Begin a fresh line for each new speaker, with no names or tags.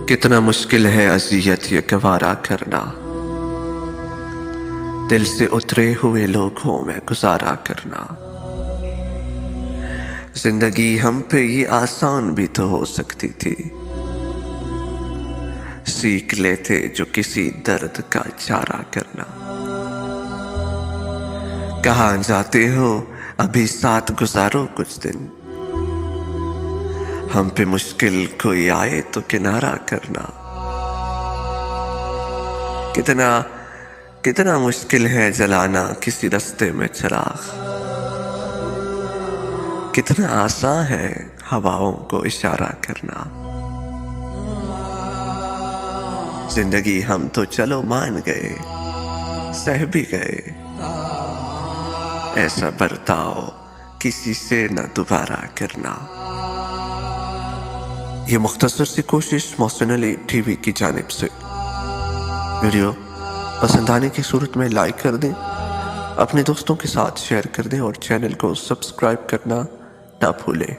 کتنا مشکل ہے اذیت یہ گوارا کرنا، دل سے اترے ہوئے لوگوں میں گزارا کرنا۔ زندگی ہم پہ یہ آسان بھی تو ہو سکتی تھی، سیکھ لیتے جو کسی درد کا چارہ کرنا۔ کہاں جاتے ہو ابھی ساتھ گزارو کچھ دن، ہم پہ مشکل کوئی آئے تو کنارہ کرنا۔ کتنا مشکل ہے جلانا کسی رستے میں چراغ، کتنا آسان ہے ہواؤں کو اشارہ کرنا۔ زندگی ہم تو چلو مان گئے، سہ بھی گئے، ایسا برتاؤ کسی سے نہ دوبارہ کرنا۔ یہ مختصر سی کوشش محسن علی ٹی وی کی جانب سے۔ ویڈیو پسند آنے کی صورت میں لائک کر دیں، اپنے دوستوں کے ساتھ شیئر کر دیں اور چینل کو سبسکرائب کرنا نہ بھولیں۔